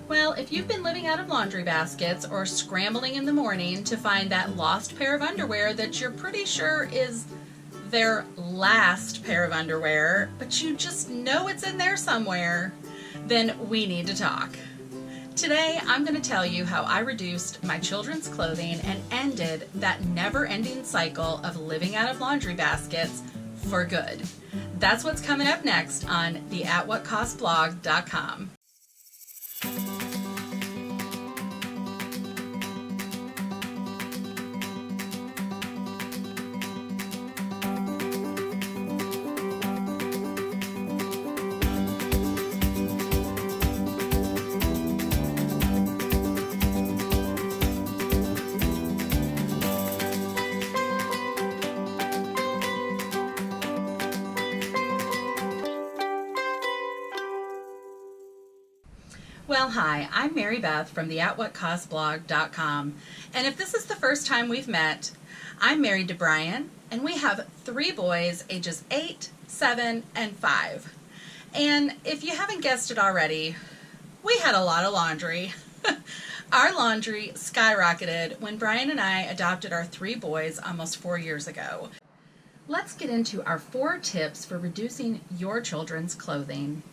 Well, if you've been living out of laundry baskets or scrambling in the morning to find that lost pair of underwear that you're pretty sure is their last pair of underwear, but you just know it's in there somewhere, then we need to talk. Today, I'm going to tell you how I reduced my children's clothing and ended that never-ending cycle of living out of laundry baskets for good. That's what's coming up next on the atwhatcostblog.com. Well, hi, I'm Mary Beth from the atwhatcostblog.com, and if this is the first time we've met, I'm married to Brian, and we have 3 boys, ages 8, 7, and 5. And if you haven't guessed it already, we had a lot of laundry. Our laundry skyrocketed when Brian and I adopted our 3 boys almost 4 years ago. Let's get into our 4 tips for reducing your children's clothing.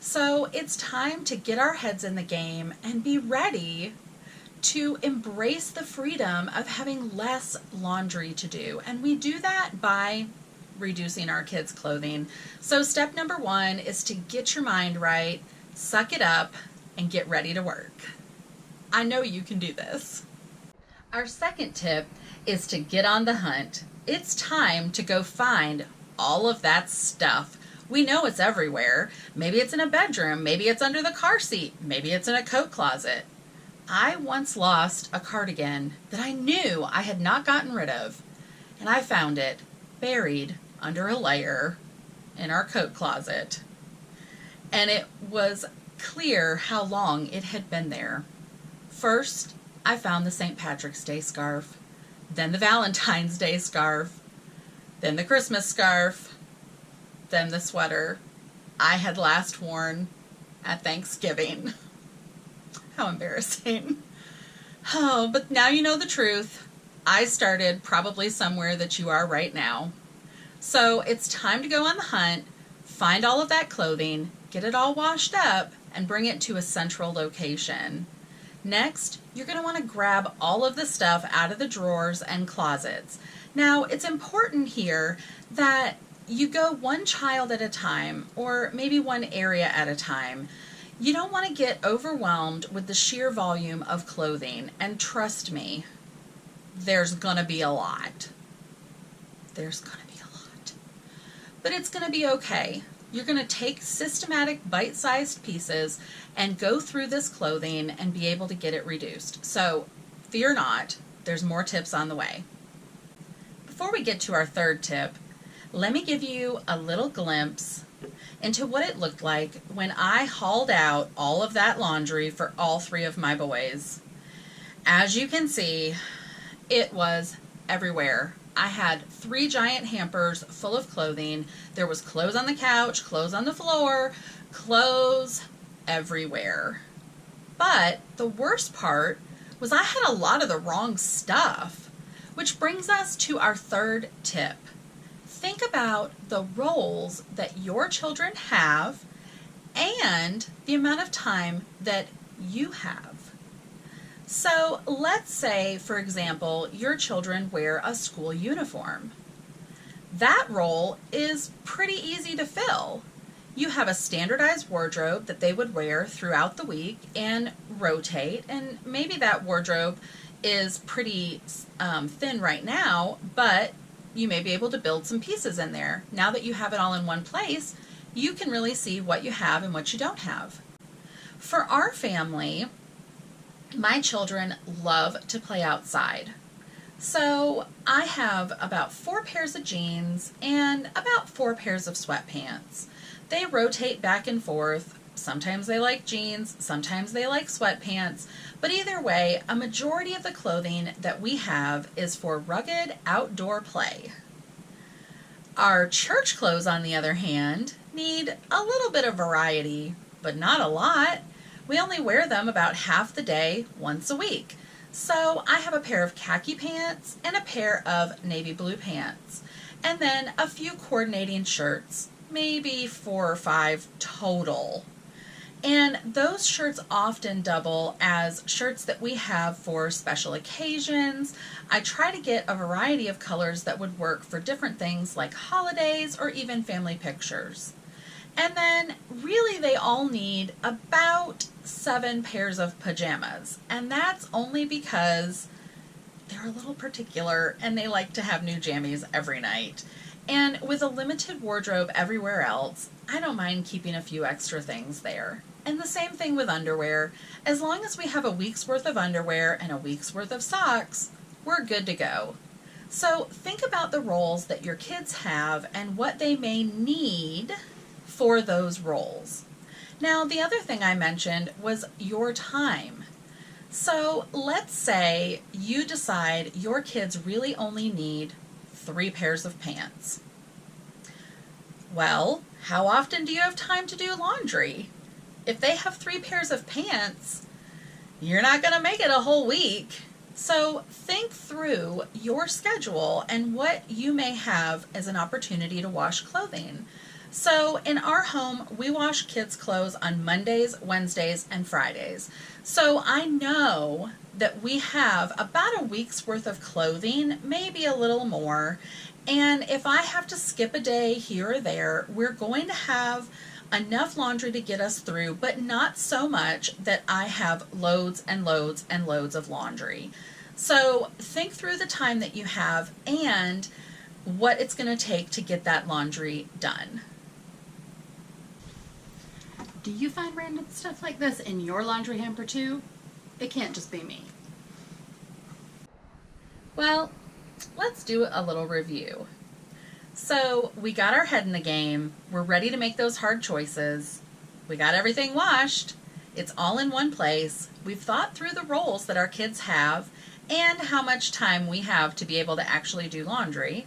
So it's time to get our heads in the game and be ready to embrace the freedom of having less laundry to do. And we do that by reducing our kids' clothing. So step number 1 is to get your mind right, suck it up, and get ready to work. I know you can do this. Our second tip is to get on the hunt. It's time to go find all of that stuff. We know it's everywhere. Maybe it's in a bedroom, maybe it's under the car seat, maybe it's in a coat closet. I once lost a cardigan that I knew I had not gotten rid of, and I found it buried under a layer in our coat closet. And it was clear how long it had been there. First, I found the St. Patrick's Day scarf, then the Valentine's Day scarf, then the Christmas scarf, then the sweater I had last worn at Thanksgiving. How embarrassing. Oh, but now you know the truth. I started probably somewhere that you are right now. So it's time to go on the hunt, find all of that clothing, get it all washed up, and bring it to a central location. Next, you're going to want to grab all of the stuff out of the drawers and closets. Now, it's important here that you go one child at a time, or maybe one area at a time. You don't want to get overwhelmed with the sheer volume of clothing, and trust me, there's gonna be a lot. There's gonna be a lot. But it's gonna be okay. You're gonna take systematic bite-sized pieces and go through this clothing and be able to get it reduced. So fear not, there's more tips on the way. Before we get to our third tip, let me give you a little glimpse into what it looked like when I hauled out all of that laundry for all 3 of my boys. As you can see, it was everywhere. I had 3 giant hampers full of clothing. There was clothes on the couch, clothes on the floor, clothes everywhere. But the worst part was I had a lot of the wrong stuff, which brings us to our third tip. Think about the roles that your children have and the amount of time that you have. So let's say, for example, your children wear a school uniform. That role is pretty easy to fill. You have a standardized wardrobe that they would wear throughout the week and rotate, and maybe that wardrobe is pretty thin right now, but you may be able to build some pieces in there. Now that you have it all in one place, you can really see what you have and what you don't have. For our family, my children love to play outside. So I have about 4 pairs of jeans and about 4 pairs of sweatpants. They rotate back and forth. Sometimes they like jeans, sometimes they like sweatpants, but either way, a majority of the clothing that we have is for rugged outdoor play. Our church clothes, on the other hand, need a little bit of variety, but not a lot. We only wear them about half the day once a week. So I have a pair of khaki pants and a pair of navy blue pants, and then a few coordinating shirts, maybe 4 or 5 total. And those shirts often double as shirts that we have for special occasions. I try to get a variety of colors that would work for different things like holidays or even family pictures. And then really they all need about 7 pairs of pajamas. And that's only because they're a little particular and they like to have new jammies every night. And with a limited wardrobe everywhere else, I don't mind keeping a few extra things there. And the same thing with underwear. As long as we have a week's worth of underwear and a week's worth of socks, we're good to go. So think about the roles that your kids have and what they may need for those roles. Now, the other thing I mentioned was your time. So let's say you decide your kids really only need 3 pairs of pants. Well, how often do you have time to do laundry? If they have 3 pairs of pants, you're not going to make it a whole week. So think through your schedule and what you may have as an opportunity to wash clothing. So in our home, we wash kids' clothes on Mondays, Wednesdays, and Fridays. So I know that we have about a week's worth of clothing, maybe a little more. And if I have to skip a day here or there, we're going to have enough laundry to get us through, but not so much that I have loads and loads and loads of laundry. So think through the time that you have and what it's going to take to get that laundry done. Do you find random stuff like this in your laundry hamper too? It can't just be me. Well, let's do a little review. So we got our head in the game. We're ready to make those hard choices. We got everything washed. It's all in one place. We've thought through the roles that our kids have and how much time we have to be able to actually do laundry.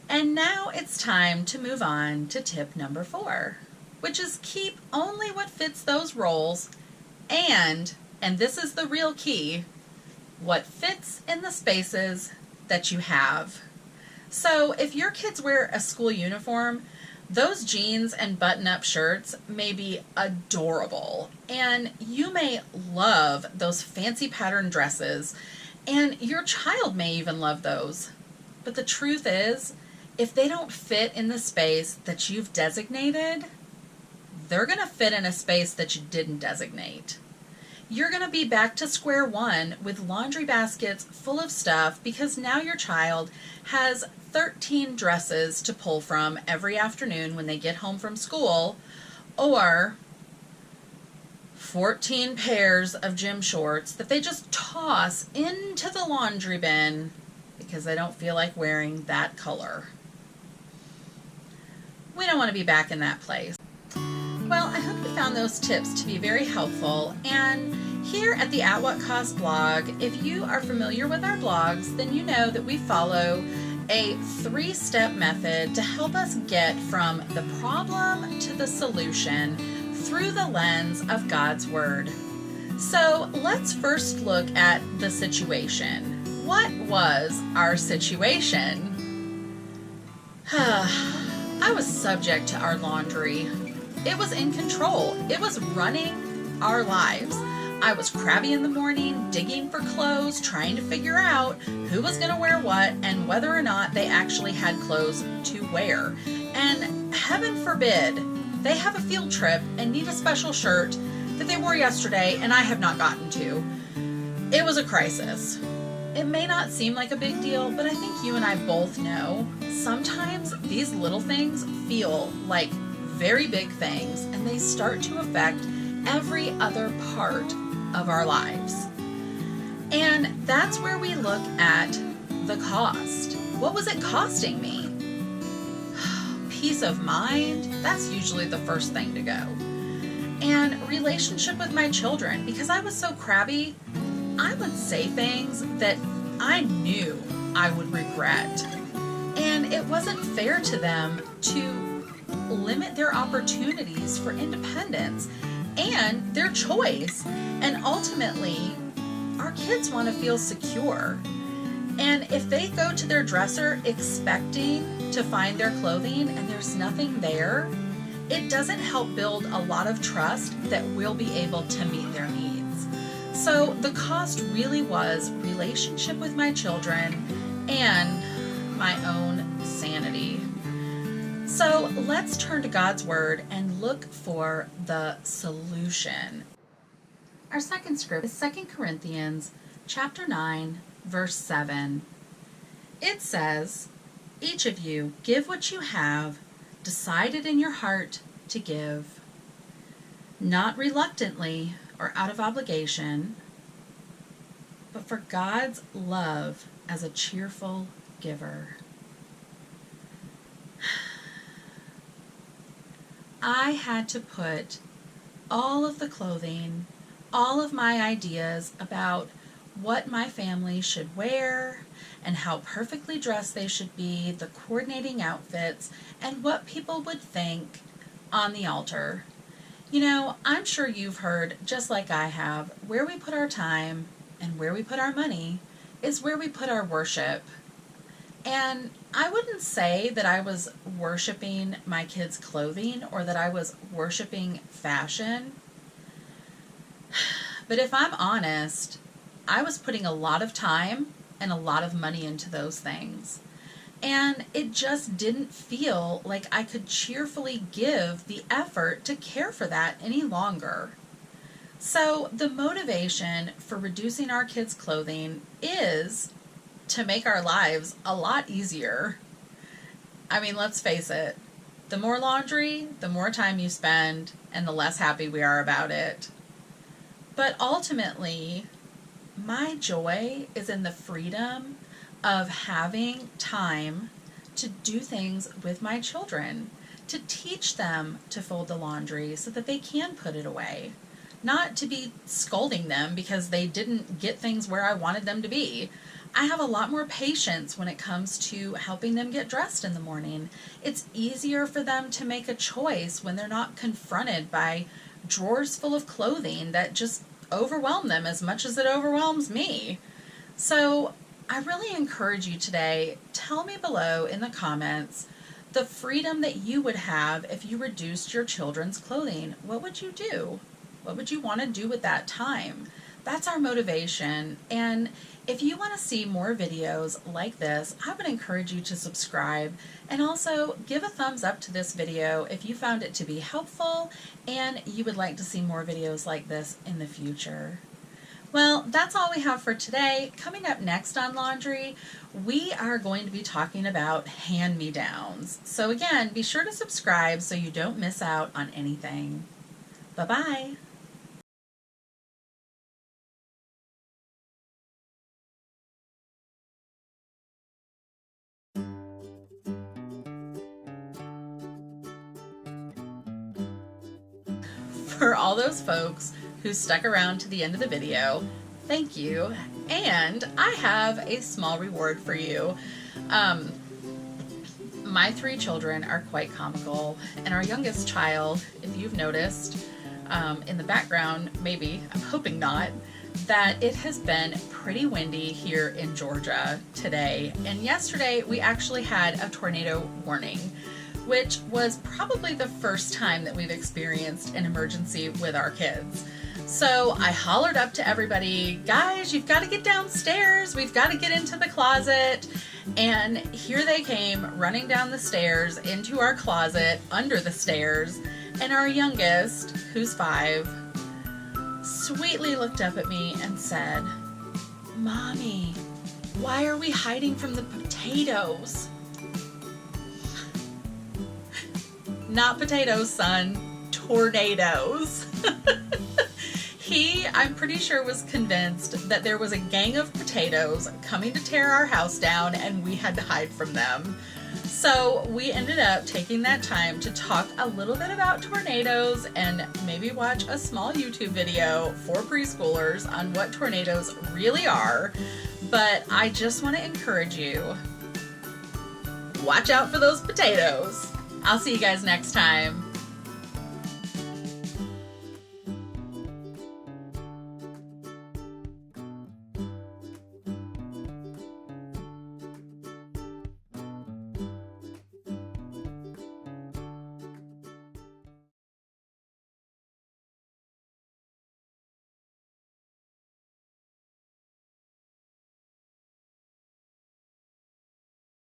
And now it's time to move on to tip number 4, which is keep only what fits those roles and this is the real key, what fits in the spaces that you have. So if your kids wear a school uniform, those jeans and button-up shirts may be adorable, and you may love those fancy pattern dresses, and your child may even love those. But the truth is, if they don't fit in the space that you've designated, they're going to fit in a space that you didn't designate. You're going to be back to square one with laundry baskets full of stuff because now your child has 13 dresses to pull from every afternoon when they get home from school, or 14 pairs of gym shorts that they just toss into the laundry bin because they don't feel like wearing that color. We don't want to be back in that place. Well, I hope you found those tips to be very helpful, and here at the At What Cost blog, if you are familiar with our blogs, then you know that we follow a 3-step method to help us get from the problem to the solution through the lens of God's Word. So let's first look at the situation. What was our situation? I was subject to our laundry. It was in control. It was running our lives. I was crabby in the morning, digging for clothes, trying to figure out who was going to wear what and whether or not they actually had clothes to wear. And heaven forbid, they have a field trip and need a special shirt that they wore yesterday and I have not gotten to. It was a crisis. It may not seem like a big deal, but I think you and I both know sometimes these little things feel like very big things, and they start to affect every other part of our lives. And that's where we look at the cost. What was it costing me? Peace of mind, that's usually the first thing to go. And relationship with my children, because I was so crabby, I would say things that I knew I would regret. And it wasn't fair to them to limit their opportunities for independence. and their choice. And ultimately, our kids want to feel secure. And if they go to their dresser expecting to find their clothing and there's nothing there, it doesn't help build a lot of trust that we'll be able to meet their needs. So the cost really was relationship with my children and my own sanity. So let's turn to God's Word and look for the solution. Our second script is 2 Corinthians chapter 9, verse 7. It says, "Each of you give what you have decided in your heart to give, not reluctantly or out of obligation, but for God's love as a cheerful giver." I had to put all of the clothing, all of my ideas about what my family should wear and how perfectly dressed they should be, the coordinating outfits, and what people would think on the altar. You know, I'm sure you've heard, just like I have, where we put our time and where we put our money is where we put our worship. And I wouldn't say that I was worshiping my kids' clothing or that I was worshiping fashion. But if I'm honest, I was putting a lot of time and a lot of money into those things. And it just didn't feel like I could cheerfully give the effort to care for that any longer. So the motivation for reducing our kids' clothing is to make our lives a lot easier. I mean, let's face it, the more laundry, the more time you spend, and the less happy we are about it. But ultimately, my joy is in the freedom of having time to do things with my children, to teach them to fold the laundry so that they can put it away, not to be scolding them because they didn't get things where I wanted them to be. I have a lot more patience when it comes to helping them get dressed in the morning. It's easier for them to make a choice when they're not confronted by drawers full of clothing that just overwhelm them as much as it overwhelms me. So I really encourage you today, tell me below in the comments the freedom that you would have if you reduced your children's clothing. What would you do? What would you want to do with that time? That's our motivation. And if you want to see more videos like this, I would encourage you to subscribe and also give a thumbs up to this video if you found it to be helpful and you would like to see more videos like this in the future. Well, that's all we have for today. Coming up next on laundry, we are going to be talking about hand-me-downs. So again, be sure to subscribe so you don't miss out on anything. Bye-bye. For all those folks who stuck around to the end of the video, thank you. And I have a small reward for you. My 3 children are quite comical, and our youngest child, if you've noticed in the background, maybe, I'm hoping not, that it has been pretty windy here in Georgia today. And yesterday we actually had a tornado warning, which was probably the first time that we've experienced an emergency with our kids. So I hollered up to everybody, guys, you've got to get downstairs. We've got to get into the closet. And here they came running down the stairs into our closet under the stairs. And our youngest, who's 5, sweetly looked up at me and said, "Mommy, why are we hiding from the potatoes?" Not potatoes, son, tornadoes. He, I'm pretty sure, was convinced that there was a gang of potatoes coming to tear our house down and we had to hide from them. So we ended up taking that time to talk a little bit about tornadoes and maybe watch a small YouTube video for preschoolers on what tornadoes really are. But I just want to encourage you, watch out for those potatoes. I'll see you guys next time.